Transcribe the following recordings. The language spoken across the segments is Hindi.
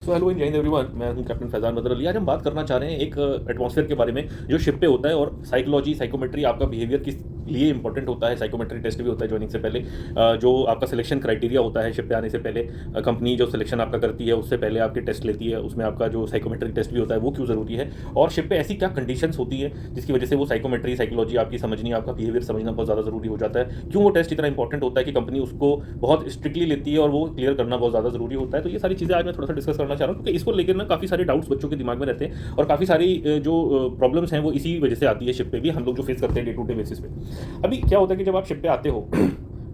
सो हेलो एंड जय हिंद एवरीवन, मैं हूं कैप्टन फैजान बदर अली। आज हम बात करना चाह रहे हैं एक एटमॉस्फेयर के बारे में जो शिप पे होता है और साइकोलॉजी साइकोमेट्री आपका बिहेवियर किस लिए इंपॉर्टेंट होता है। साइकोमेट्री टेस्ट भी होता है ज्वाइनिंग से पहले, जो आपका सिलेक्शन क्राइटेरिया होता है शिप पे आने से पहले। कंपनी जो सिलेक्शन आपका करती है उससे पहले आपके टेस्ट लेती है, उसमें आपका जो साइकोमेट्री टेस्ट भी होता है वो क्यों ज़रूरी है, और शिप पे ऐसी क्या कंडीशंस होती है जिसकी वजह से वो साइकोमेट्री साइकोलॉजी आपकी समझनी, आपका बिहेवियर समझना बहुत ज़्यादा ज़रूरी हो जाता है। क्यों वो टेस्ट इतना इंपॉर्टेंट होता है कि कंपनी उसको बहुत स्ट्रिक्टली लेती है और वो क्लियर करना बहुत ज़्यादा ज़रूरी होता है। तो ये सारी चीज़ें आज मैं थोड़ा सा डिस्कस करना चाह रहा हूँ, क्योंकि इसको लेकर ना काफ़ी सारे डाउट्स बच्चों के दिमाग में रहते हैं और काफ़ी सारी जो प्रॉब्लम्स हैं वो इसी वजह से आती है शिप पे भी, हम लोग जो फेस करते हैं डे टू डे बेसिस पे। अभी क्या होता है कि जब आप शिप पे आते हो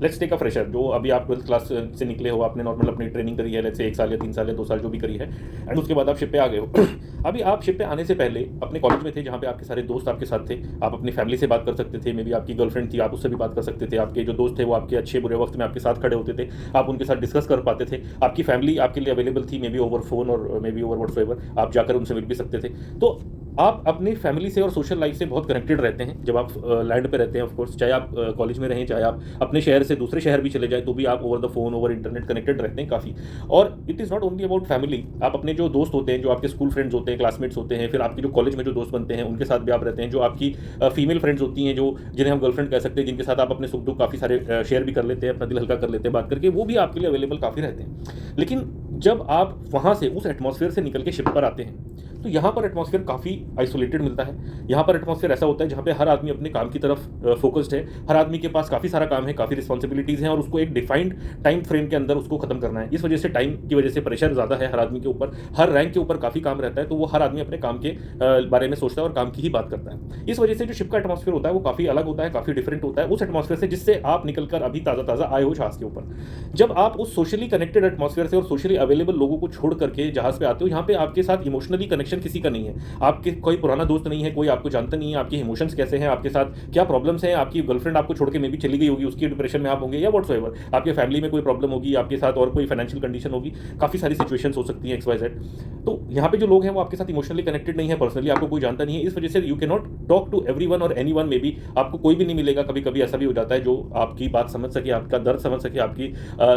लेट्स टेक अ फ्रेशर, जो अभी आप 12th क्लास से निकले हो, आपने नॉर्मल अपनी ट्रेनिंग करी है, लेट्स से 1 साल या 3 साल या 2 साल जो भी करी है, एंड उसके बाद आप शिप पे आ गए हो। अभी आप शिप पे आने से पहले अपने कॉलेज में थे जहाँ पे आपके सारे दोस्त आपके साथ थे, आप अपनी फैमिली से बात कर सकते थे, मे बी आपकी गर्लफ्रेंड थी आप उससे भी बात कर सकते थे, आपके जो दोस्त थे वो आपके अच्छे बुरे वक्त में आपके साथ खड़े होते थे, आप उनके साथ डिस्कस कर पाते थे, आपकी फैमिली आपके लिए अवेलेबल थी, मे बी ओवर फोन और मे बी ओवर व्हाट्सएवर, आप जाकर उनसे मिल भी सकते थे। तो आप अपनी फैमिली से और सोशल लाइफ से बहुत कनेक्टेड रहते हैं जब आप लैंड पे रहते हैं। ऑफ कोर्स, चाहे आप कॉलेज में रहें, चाहे आप अपने शहर से दूसरे शहर भी चले जाए, तो भी आप over the phone over internet connected रहते हैं काफ़ी। और it is not only about family, आप अपने जो दोस्त होते हैं, जो आपके स्कूल फ्रेंड्स होते हैं, क्लासमेट्स होते हैं, फिर आपके जो कॉलेज में जो दोस्त बनते हैं उनके साथ भी आप रहते हैं, जो आपकी फीमेल फ्रेंड्स होती हैं, जो जिन्हें हम गर्लफ्रेंड कह सकते हैं, जिनके साथ आप अपने सुख दुख काफ़ी सारे शेयर भी कर लेते हैं, अपना दिल हल्का कर लेते हैं बात करके, वो भी आपके लिए अवेलेबल काफ़ी रहते हैं। लेकिन जब आप वहाँ से उस एटमॉस्फेयर से निकल के शिप पर आते हैं तो यहाँ पर एटमॉस्फेयर काफ़ी आइसोलेटेड मिलता है। यहाँ पर एटमॉस्फेयर ऐसा होता है जहाँ पे हर आदमी अपने काम की तरफ फोकस्ड है, हर आदमी के पास काफ़ी सारा काम है, काफ़ी रिस्पॉन्सिबिलिटीज़ हैं और उसको एक डिफाइंड टाइम फ्रेम के अंदर उसको खत्म करना है। इस वजह से टाइम की वजह से प्रेशर ज़्यादा है हर आदमी के ऊपर, हर रैंक के ऊपर काफ़ी काम रहता है, तो वो हर आदमी अपने काम के बारे में सोचता है और काम की ही बात करता है। इस वजह से जो शिप का एटमॉस्फेयर होता है वो काफ़ी अलग होता है, काफ़ी डिफरेंट होता है उस एटमॉस्फेयर से जिससे आप निकल कर अभी ताज़ा ताज़ा आए हो जहाज़ के ऊपर। जब आप उस सोशली कनेक्टेड एटमॉस्फेयर से और सोशली अवेलेबल लोगों को छोड़ करके जहाज़ पे आते हो, यहाँ पे आपके साथ इमोशनली कनेक्शन किसी का नहीं है, आपके कोई पुराना दोस्त नहीं है, कोई आपको जानता नहीं है, आपके इमोशंस कैसे हैं, आपके साथ क्या प्रॉब्लम्स हैं, आपकी गर्लफ्रेंड आपको छोड़ के मे भी चली गई होगी, उसकी डिप्रेशन में आप होंगे या व्हाट्सएवर, आपके फैमिली में कोई प्रॉब्लम होगी, आपके साथ और कोई फाइनेंशियल कंडीशन होगी, काफ़ी सारी सिचुएशंस हो सकती हैं XYZ। तो यहाँ पे जो लोग हैं वो आपके साथ इमोशनली कनेक्टेड नहीं है, पर्सनली आपको कोई जानता नहीं है, इस वजह से you can not talk to everyone और एनीवन, मे बी आपको कोई भी नहीं मिलेगा। कभी कभी ऐसा भी हो जाता है जो आपकी बात समझ सके, आपका दर्द समझ सके, आपकी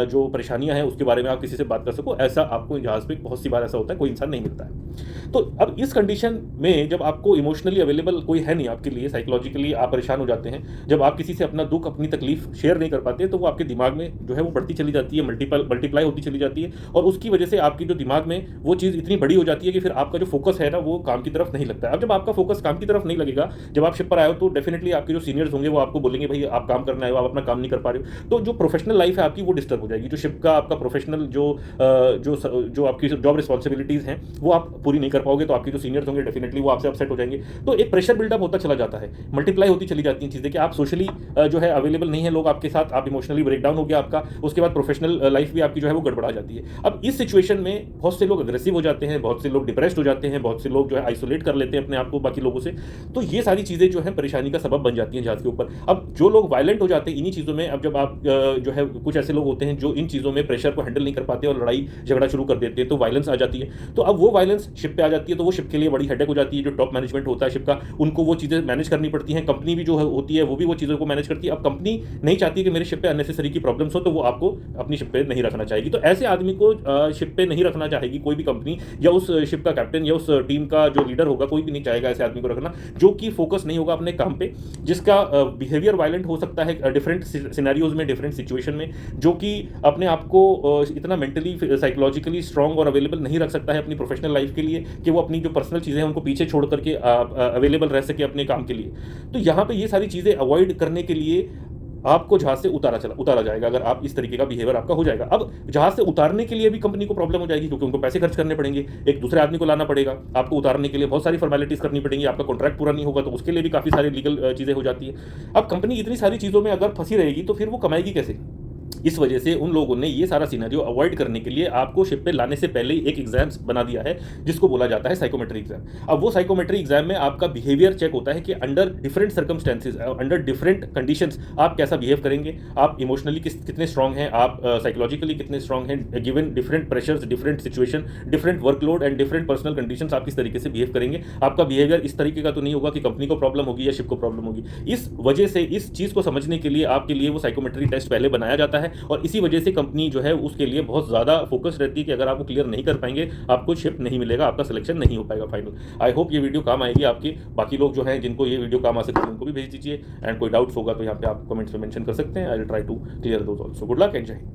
जो परेशानियां हैं उसके बारे में आप किसी से बात कर सको, ऐसा आपको जहाज़ पे बहुत सी बार ऐसा होता है, कोई इंसान नहीं मिलता है। तो अब इस कंडीशन में जब आपको इमोशनली अवेलेबल कोई है नहीं आपके लिए, साइकोलॉजिकली आप परेशान हो जाते हैं, जब आप किसी से अपना दुख अपनी तकलीफ शेयर नहीं कर पाते, तो वो आपके दिमाग में जो है वो बढ़ती चली जाती है, मल्टीप्लाई होती चली जाती है, और उसकी वजह से आपकी जो दिमाग में वो चीज़ इतनी बड़ी हो जाती है कि फिर आपका जो फोकस है ना वो काम की तरफ नहीं लगता है। अब जब आपका फोकस काम की तरफ नहीं लगेगा, जब आप शिप पर आए हो, तो डेफिनेटली आपके जो सीनियर्स होंगे वो आपको बोलेंगे भाई आप काम करना है, आप अपना काम नहीं कर पा रहे हो, तो जो प्रोफेशनल लाइफ है आपकी वो डिस्टर्ब हो जाएगी। जो शिप का आपका प्रोफेशनल जो आपकी जॉब रिस्पॉन्सिबिलिटीज़ हैं वो आप पूरी नहीं कर पाओगे, तो आपके जो सीनियर्स होंगे डेफिनेटली वो आपसे अपसेट हो जाएंगे। तो एक प्रेशर बिल्डअप होता चला जाता है, मल्टीप्लाई होती चली जाती हैं चीज़ें कि आप सोशली जो है अवेलेबल नहीं है लोग आपके साथ, आप इमोशनली ब्रेकडाउन हो गया आपका, उसके बाद प्रोफेशनल लाइफ भी आपकी जो है वो गड़बड़ा जाती है। अब इस सिचुएशन में बहुत से लोग अग्रेसिव हो जाते हैं, बहुत से लोग डिप्रेस्ड हो जाते हैं, बहुत से लोग जो है आइसोलेट कर लेते हैं अपने आप को बाकी लोगों से। तो ये सारी चीज़ें जो है परेशानी का सबब बन जाती हैं जहाज़ के ऊपर। अब जो लोग वायलेंट हो जाते हैं इन्हीं चीज़ों में, अब जब आप जो है कुछ ऐसे लोग होते हैं जो इन चीज़ों में प्रेशर को हैंडल नहीं कर पाते और लड़ाई झगड़ा शुरू कर देते हैं, तो वायलेंस आ जाती है। तो अब वो वायलेंस शिप पे आ जाती है, तो वो शिप के लिए बड़ी हेडेक हो जाती है। जो टॉप मैनेजमेंट होता है शिप का, उनको वो चीज़ें मैनेज करनी पड़ती हैं, कंपनी भी जो होती है वो भी वो चीज़ों को मैनेज करती है। अब कंपनी नहीं चाहती कि मेरे शिप पे अननेसेसरी की प्रॉब्लम्स हो, तो वो आपको अपनी शिप पे नहीं रखना चाहेगी। तो ऐसे आदमी को शिप पे नहीं रखना चाहेगी कोई भी कंपनी, या उस शिप का कैप्टन या उस टीम का जो लीडर होगा, कोई भी नहीं चाहेगा ऐसे आदमी को रखना जो कि फोकस नहीं होगा अपने काम पे, जिसका बिहेवियर वायलेंट हो सकता है डिफरेंट सिनेरियोज में, डिफरेंट सिचुएशन में, जो कि अपने आप को इतना मेंटली साइकोलॉजिकली स्ट्रांग और अवेलेबल नहीं रख सकता है अपनी प्रोफेशनल लाइफ के लिए कि वो अपनी जो पर्सनल चीज़ें हैं उनको पीछे छोड़ करके अवेलेबल रह सके अपने काम के लिए। तो यहाँ पे ये सारी चीज़ें अवॉइड करने के लिए आपको जहाज से उतारा जाएगा अगर आप इस तरीके का बिहेवियर आपका हो जाएगा। अब जहाज से उतारने के लिए भी कंपनी को प्रॉब्लम हो जाएगी, क्योंकि उनको पैसे खर्च करने पड़ेंगे, एक दूसरे आदमी को लाना पड़ेगा, आपको उतारने के लिए बहुत सारी फॉर्मेलिटीज़ करनी पड़ेंगी, आपका कॉन्ट्रैक्ट पूरा नहीं होगा तो उसके लिए भी काफ़ी सारी लीगल चीज़ें हो जाती है। अब कंपनी इतनी सारी चीज़ों में अगर फंसी रहेगी तो फिर वो कमाएगी कैसे? इस वजह से उन लोगों ने ये सारा सिनेरियो अवॉइड करने के लिए आपको शिप पे लाने से पहले एक एग्जाम्स बना दिया है जिसको बोला जाता है साइकोमेट्री एग्जाम। अब वो साइकोमेट्री एग्जाम में आपका बिहेवियर चेक होता है कि under different circumstances, under different conditions आप कैसा बिहेव करेंगे, आप इमोशनली कितने स्ट्रांग हैं, आप साइकोलॉजिकली कितने स्ट्रांग हैं, given different pressures, different situation, different workload and different personal conditions, आप किस तरीके से बिहेव करेंगे। आपका बिहेवियर इस तरीके का तो नहीं होगा कि कंपनी को प्रॉब्लम होगी या शिप को प्रॉब्लम होगी। इस वजह से इस चीज़ को समझने के लिए आपके लिए वो साइकोमेट्री टेस्ट पहले बनाया जाता है और इसी वजह से कंपनी जो है उसके लिए बहुत ज़्यादा फोकस रहती है कि अगर आप वो क्लियर नहीं कर पाएंगे आपको शिप नहीं मिलेगा, आपका सिलेक्शन नहीं हो पाएगा फाइनल। आई होप ये वीडियो काम आएगी आपकी। बाकी लोग जो हैं जिनको ये वीडियो काम आ सकती है उनको भी भेज दीजिए, एंड कोई डाउट्स होगा तो यहाँ पे आप कमेंट्स में मेंशन कर सकते हैं। I will try to clear those also. Good luck and जय हिंद।